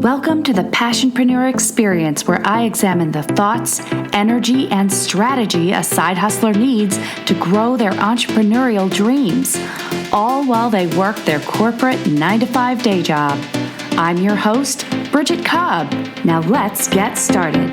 Welcome to the Passionpreneur Experience, where I examine the thoughts, energy, and strategy a side hustler needs to grow their entrepreneurial dreams, all while they work their corporate 9-to-5 day job. I'm your host, Bridget Cobb. Now let's get started.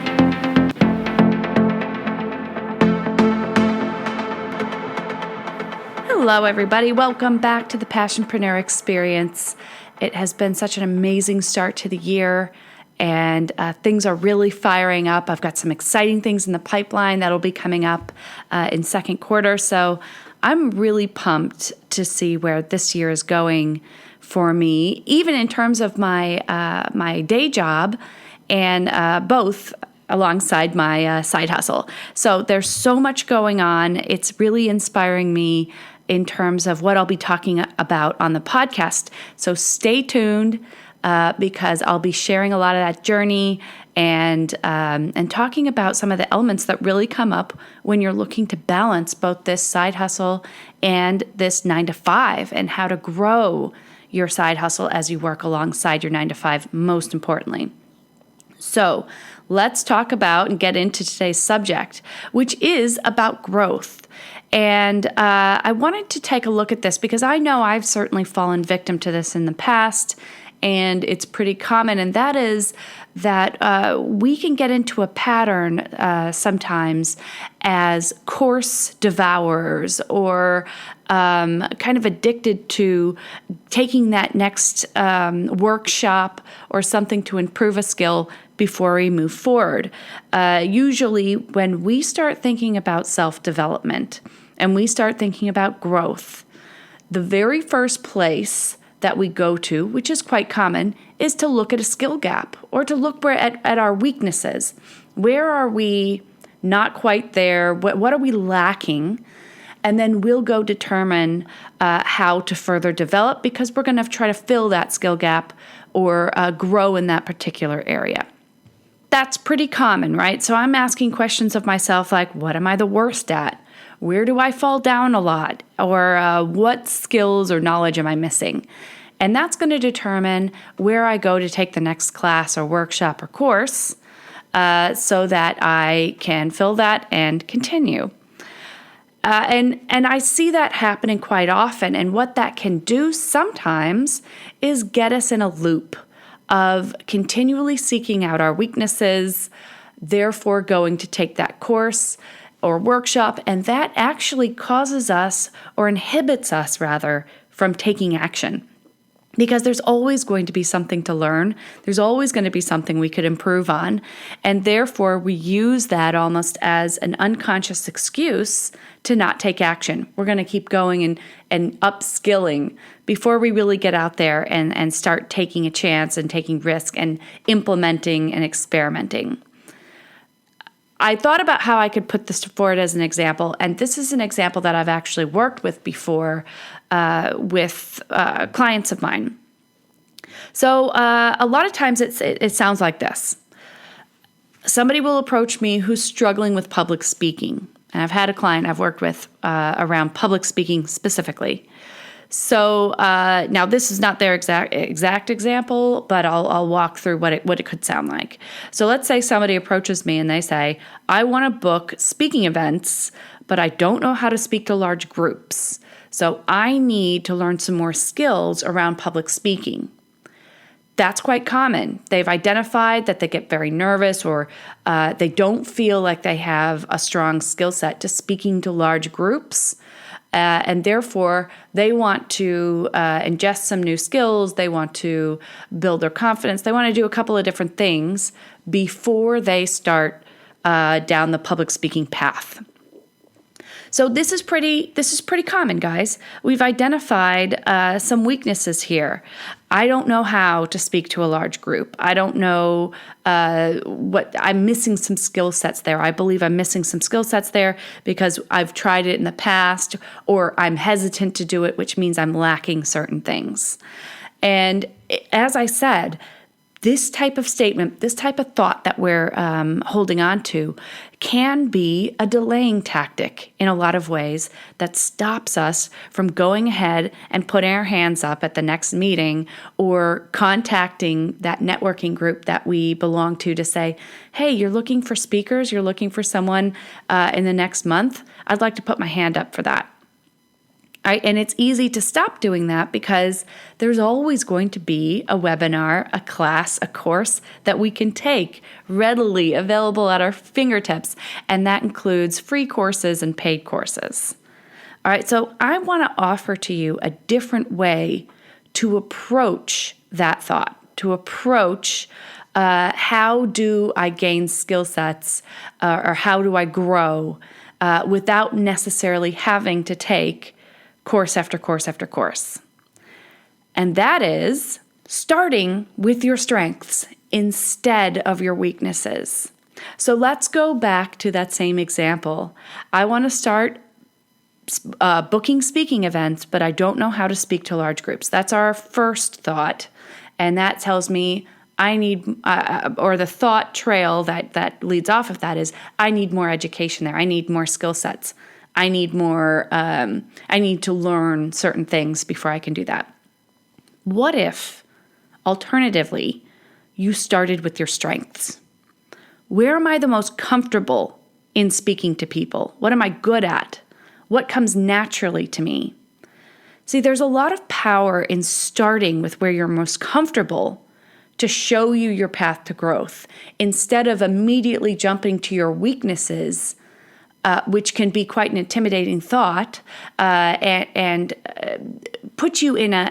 Hello, everybody. Welcome back to the Passionpreneur Experience. It has been such an amazing start to the year, and things are really firing up. I've got some exciting things in the pipeline that'll be coming up in second quarter, so I'm really pumped to see where this year is going for me, even in terms of my day job and both alongside my side hustle. So there's so much going on. It's really inspiring me in terms of what I'll be talking about on the podcast. So stay tuned because I'll be sharing a lot of that journey and talking about some of the elements that really come up when you're looking to balance both this side hustle and this 9-to-5, and how to grow your side hustle as you work alongside your 9-to-5, most importantly. So let's talk about and get into today's subject, which is about growth. And I wanted to take a look at this because I know I've certainly fallen victim to this in the past, and it's pretty common, and that is that we can get into a pattern sometimes as course devourers, or kind of addicted to taking that next workshop or something to improve a skill before we move forward. Usually when we start thinking about self-development and we start thinking about growth, the very first place that we go to, which is quite common, is to look at a skill gap or to look at our weaknesses. Where are we not quite there? What are we lacking? And then we'll go determine how to further develop, because we're going to try to fill that skill gap or grow in that particular area. That's pretty common, right? So I'm asking questions of myself like, what am I the worst at? Where do I fall down a lot? Or what skills or knowledge am I missing? And that's going to determine where I go to take the next class or workshop or course so that I can fill that and continue. And I see that happening quite often. And what that can do sometimes is get us in a loop of continually seeking out our weaknesses, therefore going to take that course or workshop, and that actually causes us, or inhibits us rather, from taking action. Because there's always going to be something to learn. There's always going to be something we could improve on. And therefore, we use that almost as an unconscious excuse to not take action. We're going to keep going and upskilling before we really get out there and start taking a chance and taking risk and implementing and experimenting. I thought about how I could put this forward as an example, and this is an example that I've actually worked with before with clients of mine. So a lot of times it sounds like this. Somebody will approach me who's struggling with public speaking, and I've had a client I've worked with around public speaking specifically. So now this is not their exact example, but I'll walk through what it could sound like. So let's say somebody approaches me and they say, I want to book speaking events, but I don't know how to speak to large groups. So I need to learn some more skills around public speaking. That's quite common. They've identified that they get very nervous, or they don't feel like they have a strong skill set to speaking to large groups. And therefore, they want to ingest some new skills. They want to build their confidence. They want to do a couple of different things before they start down the public speaking path. So this is pretty common, guys. We've identified some weaknesses here. I don't know how to speak to a large group. I don't know I'm missing some skill sets there. I believe I'm missing some skill sets there because I've tried it in the past, or I'm hesitant to do it, which means I'm lacking certain things. And as I said, This type of statement, this type of thought that we're holding on to can be a delaying tactic in a lot of ways that stops us from going ahead and putting our hands up at the next meeting or contacting that networking group that we belong to say, hey, you're looking for speakers, you're looking for someone in the next month. I'd like to put my hand up for that. All right, and it's easy to stop doing that because there's always going to be a webinar, a class, a course that we can take readily available at our fingertips, and that includes free courses and paid courses. All right, so I want to offer to you a different way to approach that thought, to approach how do I gain skill sets or how do I grow without necessarily having to take course after course after course. And that is starting with your strengths instead of your weaknesses. So let's go back to that same example. I want to start booking speaking events, but I don't know how to speak to large groups. That's our first thought. And that tells me I need, or the thought trail that leads off of that is I need more education there. I need more skill sets. I need more, I need to learn certain things before I can do that. What if, alternatively, you started with your strengths? Where am I the most comfortable in speaking to people? What am I good at? What comes naturally to me? See, there's a lot of power in starting with where you're most comfortable to show you your path to growth, instead of immediately jumping to your weaknesses, which can be quite an intimidating thought, and put you in a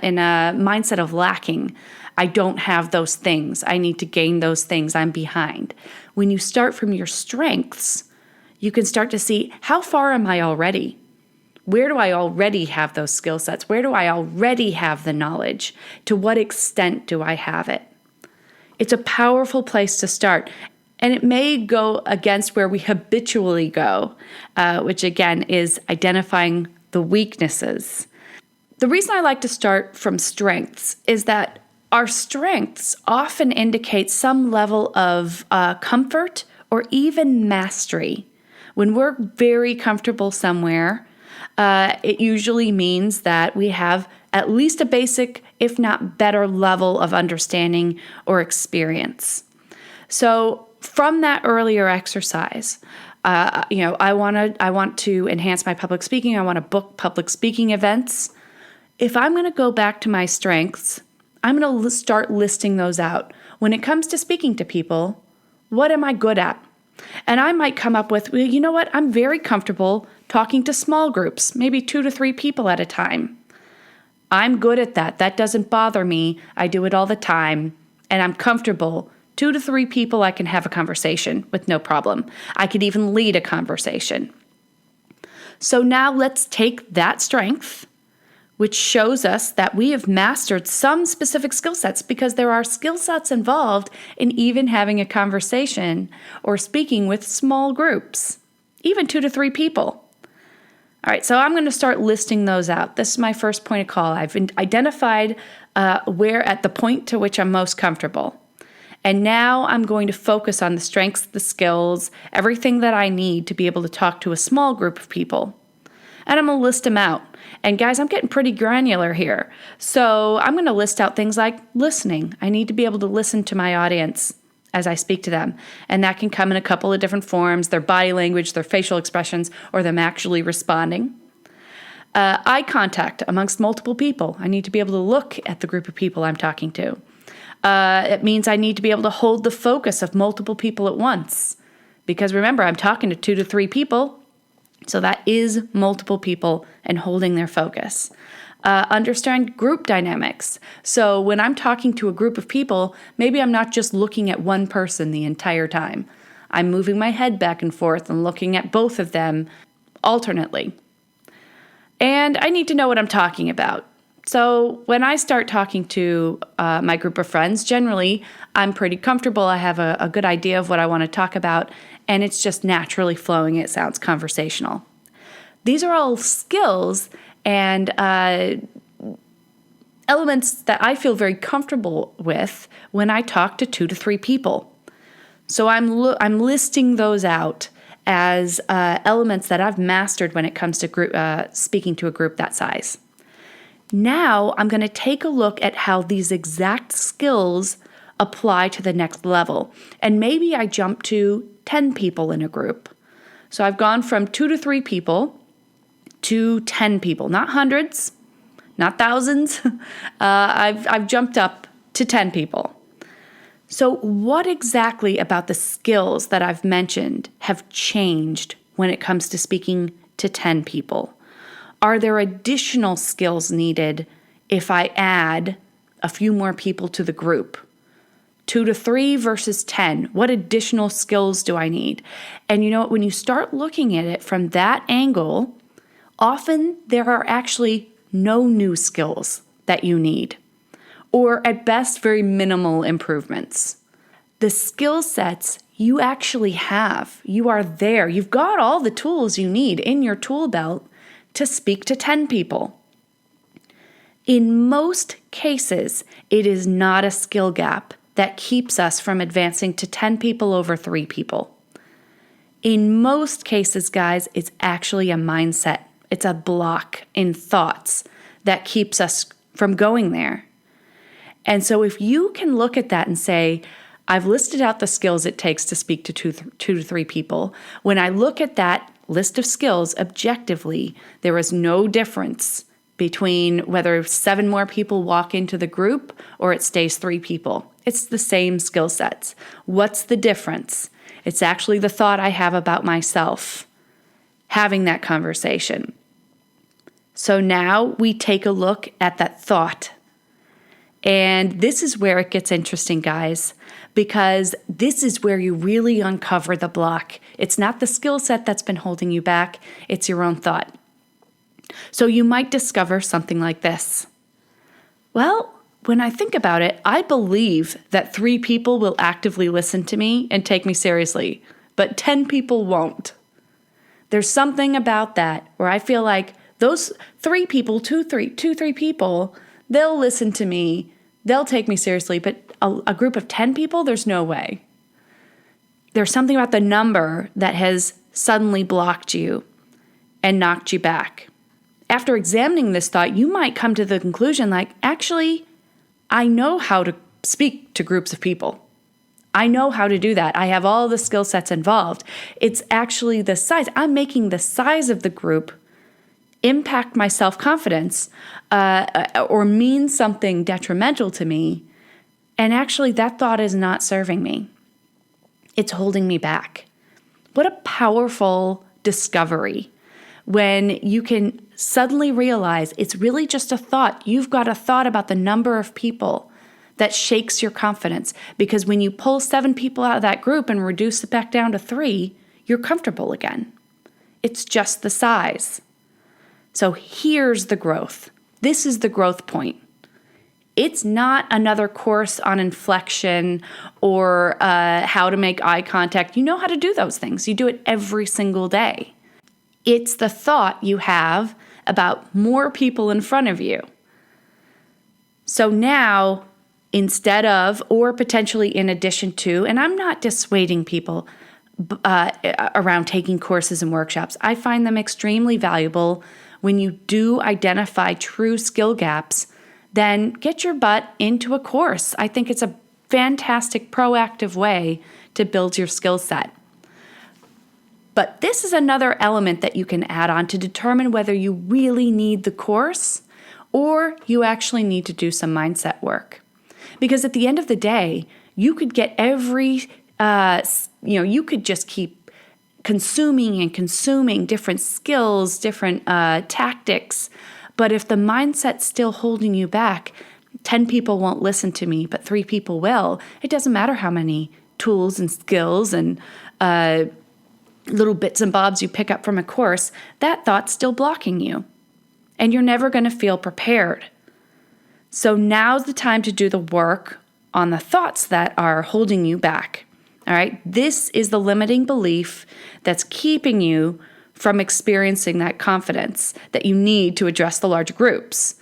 mindset of lacking. I don't have those things. I need to gain those things. I'm behind. When you start from your strengths, you can start to see, how far am I already? Where do I already have those skill sets? Where do I already have the knowledge? To what extent do I have it? It's a powerful place to start. And it may go against where we habitually go, which again is identifying the weaknesses. The reason I like to start from strengths is that our strengths often indicate some level of comfort or even mastery. When we're very comfortable somewhere, it usually means that we have at least a basic, if not better, level of understanding or experience. So from that earlier exercise, I want to enhance my public speaking. I want to book public speaking events. If I'm going to go back to my strengths, I'm going to start listing those out. When it comes to speaking to people, what am I good at? And I might come up with, well, you know what? I'm very comfortable talking to small groups, maybe 2 to 3 people at a time. I'm good at that. That doesn't bother me. I do it all the time, and I'm comfortable. 2 to 3 people, I can have a conversation with no problem. I could even lead a conversation. So now let's take that strength, which shows us that we have mastered some specific skill sets, because there are skill sets involved in even having a conversation or speaking with small groups, even 2 to 3 people. All right, so I'm going to start listing those out. This is my first point of call. I've identified where at the point to which I'm most comfortable. And now I'm going to focus on the strengths, the skills, everything that I need to be able to talk to a small group of people. And I'm going to list them out. And guys, I'm getting pretty granular here. So I'm going to list out things like listening. I need to be able to listen to my audience as I speak to them. And that can come in a couple of different forms: their body language, their facial expressions, or them actually responding. Eye contact amongst multiple people. I need to be able to look at the group of people I'm talking to. It means I need to be able to hold the focus of multiple people at once. Because remember, I'm talking to 2 to 3 people. So that is multiple people and holding their focus. Understand group dynamics. So when I'm talking to a group of people, maybe I'm not just looking at one person the entire time. I'm moving my head back and forth and looking at both of them alternately. And I need to know what I'm talking about. So when I start talking to my group of friends, generally I'm pretty comfortable. I have a good idea of what I want to talk about, and it's just naturally flowing. It sounds conversational. These are all skills and elements that I feel very comfortable with when I talk to 2 to 3 people. So I'm listing those out as elements that I've mastered when it comes to speaking to a group that size. Now I'm going to take a look at how these exact skills apply to the next level. And maybe I jump to 10 people in a group. So I've gone from 2 to 3 people to 10 people, not hundreds, not thousands. I've jumped up to 10 people. So what exactly about the skills that I've mentioned have changed when it comes to speaking to 10 people? Are there additional skills needed if I add a few more people to the group? 2 to 3 versus 10. What additional skills do I need? And you know what? When you start looking at it from that angle, often there are actually no new skills that you need, or at best, very minimal improvements. The skill sets you actually have, you are there. You've got all the tools you need in your tool belt to speak to 10 people. In most cases, it is not a skill gap that keeps us from advancing to 10 people over 3 people. In most cases, guys, it's actually a mindset. It's a block in thoughts that keeps us from going there. And so if you can look at that and say, I've listed out the skills it takes to speak to 2 to 3 people. When I look at that list of skills objectively, there is no difference between whether 7 more people walk into the group or it stays 3 people. It's the same skill sets. What's the difference? It's actually the thought I have about myself, having that conversation. So now we take a look at that thought. And this is where it gets interesting, guys, because this is where you really uncover the block. It's not the skill set that's been holding you back, it's your own thought. So you might discover something like this. Well, when I think about it, I believe that 3 people will actively listen to me and take me seriously, but 10 people won't. There's something about that where I feel like those 3 people, 2, 3 people, they'll listen to me, they'll take me seriously, but a group of 10 people, there's no way. There's something about the number that has suddenly blocked you and knocked you back. After examining this thought, you might come to the conclusion like, actually, I know how to speak to groups of people. I know how to do that. I have all the skill sets involved. It's actually the size. I'm making the size of the group impact my self-confidence or mean something detrimental to me. And actually, that thought is not serving me. It's holding me back. What a powerful discovery when you can suddenly realize it's really just a thought. You've got a thought about the number of people that shakes your confidence. Because when you pull 7 people out of that group and reduce it back down to 3, you're comfortable again. It's just the size. So here's the growth. This is the growth point. It's not another course on inflection or how to make eye contact. You know how to do those things. You do it every single day. It's the thought you have about more people in front of you. So now, instead of, or potentially in addition to, and I'm not dissuading people around taking courses and workshops. I find them extremely valuable. When you do identify true skill gaps, then get your butt into a course. I think it's a fantastic proactive way to build your skill set. But this is another element that you can add on to determine whether you really need the course or you actually need to do some mindset work. Because at the end of the day, you could get you could just keep consuming and consuming different skills, different tactics. But if the mindset's still holding you back, 10 people won't listen to me, but 3 people will. It doesn't matter how many tools and skills and little bits and bobs you pick up from a course, that thought's still blocking you. And you're never going to feel prepared. So now's the time to do the work on the thoughts that are holding you back. All right, this is the limiting belief that's keeping you from experiencing that confidence that you need to address the large groups.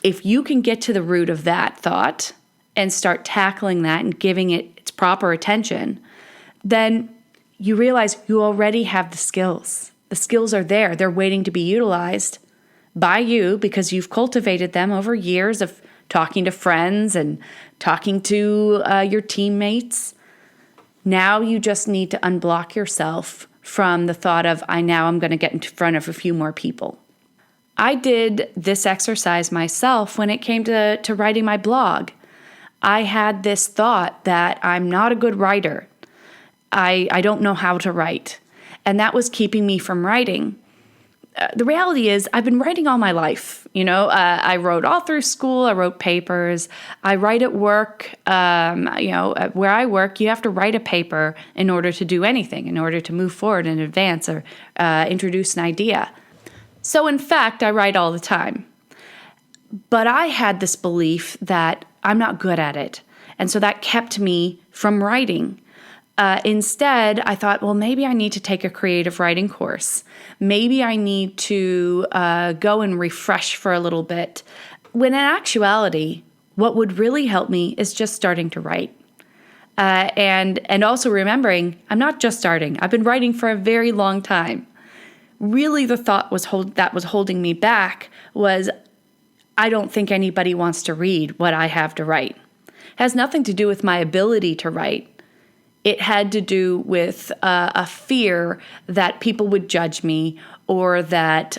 If you can get to the root of that thought and start tackling that and giving it its proper attention, then you realize you already have the skills. The skills are there. They're waiting to be utilized by you because you've cultivated them over years of talking to friends and talking to your teammates. Now you just need to unblock yourself from the thought of, I'm going to get in front of a few more people. I did this exercise myself when it came to writing my blog. I had this thought that I'm not a good writer. I don't know how to write. And that was keeping me from writing. The reality is I've been writing all my life. I wrote all through school. I wrote papers. I write at work. Where I work, you have to write a paper in order to do anything, in order to move forward and advance or introduce an idea. So in fact, I write all the time. But I had this belief that I'm not good at it. And so that kept me from writing. Instead, I thought, well, maybe I need to take a creative writing course. Maybe I need to go and refresh for a little bit. When in actuality, what would really help me is just starting to write. And also remembering, I'm not just starting. I've been writing for a very long time. Really, the thought that was holding me back was, I don't think anybody wants to read what I have to write. It has nothing to do with my ability to write. It had to do with a fear that people would judge me, or that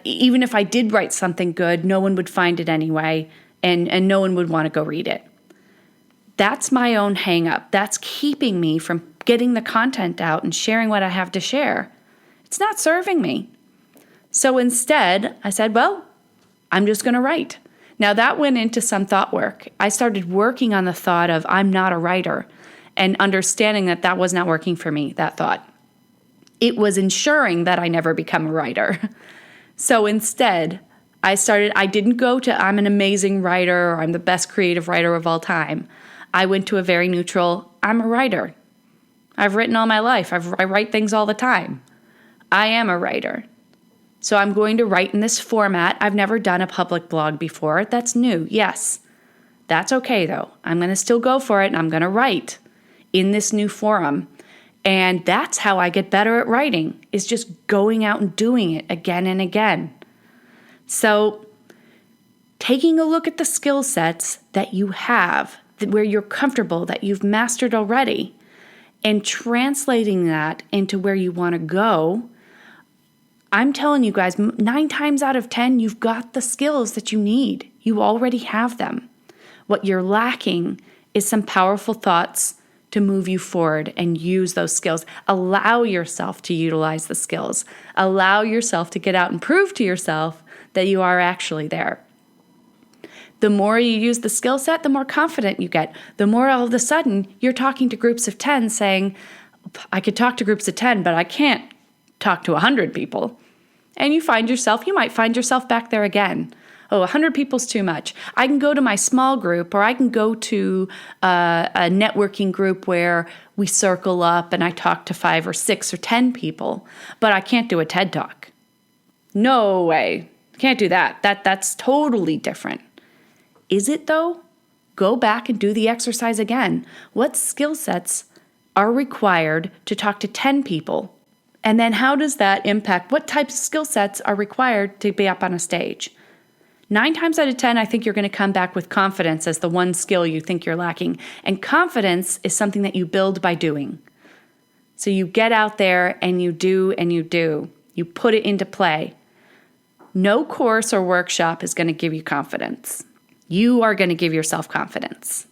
even if I did write something good, no one would find it anyway, and no one would want to go read it. That's my own hang up. That's keeping me from getting the content out and sharing what I have to share. It's not serving me. So instead, I said, well, I'm just going to write. Now that went into some thought work. I started working on the thought of I'm not a writer, and understanding that that was not working for me, that thought. It was ensuring that I never become a writer. So instead, I didn't go to I'm an amazing writer or I'm the best creative writer of all time. I went to a very neutral, I'm a writer. I've written all my life. I write things all the time. I am a writer. So I'm going to write in this format. I've never done a public blog before. That's new, yes. That's okay though. I'm going to still go for it and I'm going to write in this new forum. And that's how I get better at writing, is just going out and doing it again and again. So taking a look at the skill sets that you have, where you're comfortable, that you've mastered already, and translating that into where you want to go, I'm telling you guys, 9 times out of 10, you've got the skills that you need. You already have them. What you're lacking is some powerful thoughts to move you forward and use those skills. Allow yourself to utilize the skills. Allow yourself to get out and prove to yourself that you are actually there. The more you use the skill set, the more confident you get. The more all of a sudden you're talking to groups of 10 saying, I could talk to groups of 10, but I can't talk to 100 people. And you might find yourself back there again. Oh, 100 people's too much. I can go to my small group, or I can go to a networking group where we circle up and I talk to 5 or 6 or 10 people, but I can't do a TED Talk. No way. Can't do that. That's totally different. Is it though? Go back and do the exercise again. What skill sets are required to talk to 10 people? And then how does that impact? What types of skill sets are required to be up on a stage? 9 times out of 10, I think you're going to come back with confidence as the one skill you think you're lacking. And confidence is something that you build by doing. So you get out there and you do and you do. You put it into play. No course or workshop is going to give you confidence. You are going to give yourself confidence.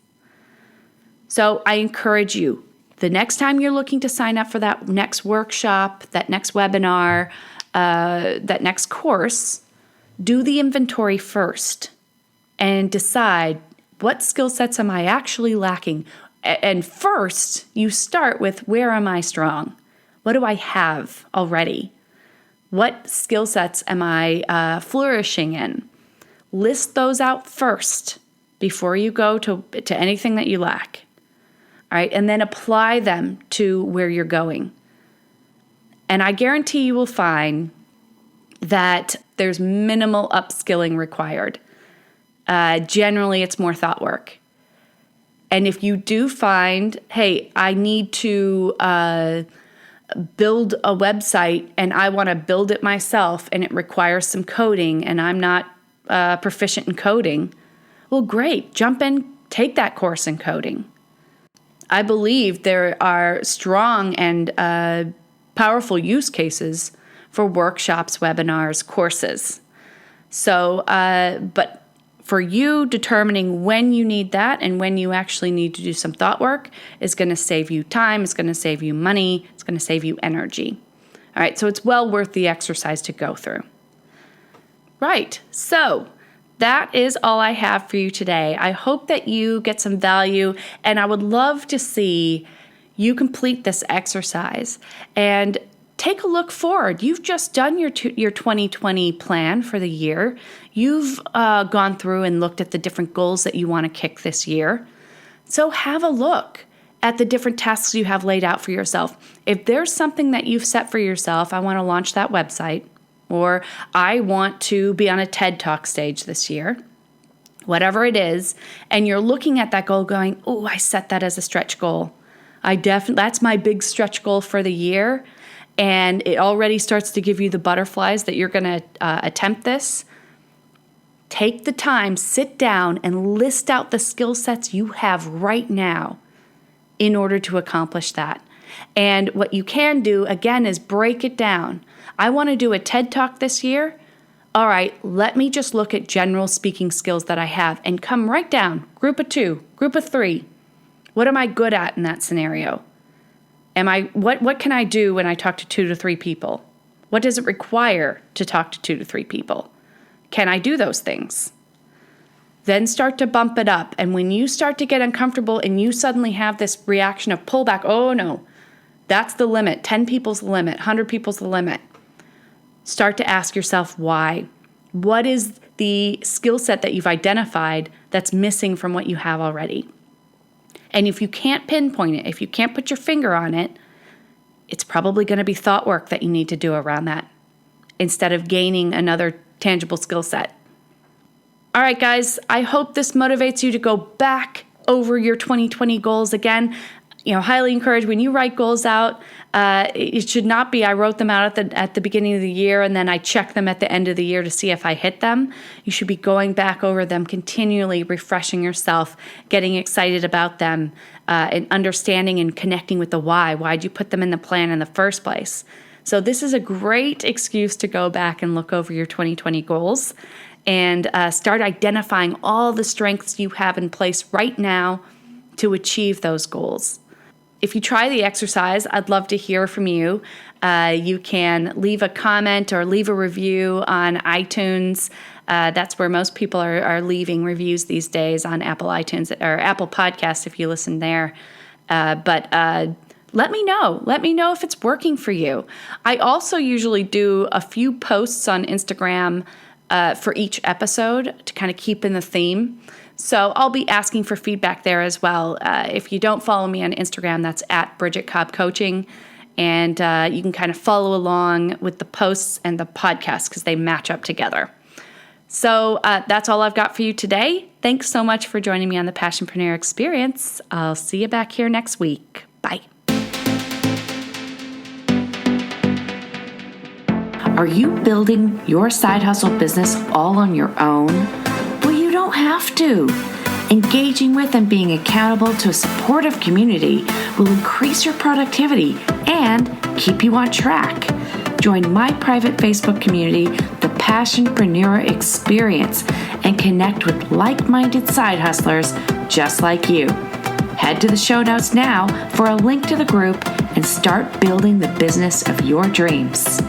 So I encourage you, the next time you're looking to sign up for that next workshop, that next webinar, that next course, do the inventory first and decide, what skill sets am I actually lacking? And first, you start with, where am I strong? What do I have already? What skill sets am I flourishing in? List those out first before you go to anything that you lack. All right, and then apply them to where you're going. And I guarantee you will find that there's minimal upskilling required. Generally, it's more thought work. And if you do find, hey, I need to build a website and I want to build it myself and it requires some coding and I'm not proficient in coding, well, great. Jump in, take that course in coding. I believe there are strong and powerful use cases for workshops, webinars, courses. So, but for you, determining when you need that and when you actually need to do some thought work is going to save you time, it's going to save you money, it's going to save you energy. All right, so it's well worth the exercise to go through. Right, so that is all I have for you today. I hope that you get some value, and I would love to see you complete this exercise and take a look forward. You've just done your 2020 plan for the year. You've gone through and looked at the different goals that you want to kick this year. So have a look at the different tasks you have laid out for yourself. If there's something that you've set for yourself, I want to launch that website, or I want to be on a TED Talk stage this year, whatever it is, and you're looking at that goal going, oh, I set that as a stretch goal. That's my big stretch goal for the year. And it already starts to give you the butterflies that you're going to attempt this. Take the time, sit down, and list out the skill sets you have right now in order to accomplish that. And what you can do, again, is break it down. I want to do a TED Talk this year. All right, let me just look at general speaking skills that I have and come right down. Group of 2, group of 3. What am I good at in that scenario? What can I do when I talk to 2 to 3 people? What does it require to talk to 2 to 3 people? Can I do those things? Then start to bump it up. And when you start to get uncomfortable and you suddenly have this reaction of pullback, oh no, that's the limit. 10 people's the limit. 100 people's the limit. Start to ask yourself why. What is the skill set that you've identified that's missing from what you have already? And if you can't pinpoint it, if you can't put your finger on it, it's probably going to be thought work that you need to do around that instead of gaining another tangible skill set. All right, guys, I hope this motivates you to go back over your 2020 goals again. Highly encourage when you write goals out, it should not be I wrote them out at the beginning of the year and then I check them at the end of the year to see if I hit them. You should be going back over them, continually refreshing yourself, getting excited about them, and understanding and connecting with the why. Why'd you put them in the plan in the first place? So this is a great excuse to go back and look over your 2020 goals and start identifying all the strengths you have in place right now to achieve those goals. If you try the exercise, I'd love to hear from you. You can leave a comment or leave a review on iTunes. That's where most people are leaving reviews these days, on Apple iTunes or Apple Podcasts if you listen there. But let me know. Let me know if it's working for you. I also usually do a few posts on Instagram for each episode to kind of keep in the theme. So I'll be asking for feedback there as well. If you don't follow me on Instagram, that's at Bridget Cobb Coaching. And you can kind of follow along with the posts and the podcast because they match up together. So that's all I've got for you today. Thanks so much for joining me on the Passionpreneur Experience. I'll see you back here next week. Bye. Are you building your side hustle business all on your own? Well, you don't have to. Engaging with and being accountable to a supportive community will increase your productivity and keep you on track. Join my private Facebook community, the Passionpreneur Experience, and connect with like-minded side hustlers just like you. Head to the show notes now for a link to the group and start building the business of your dreams.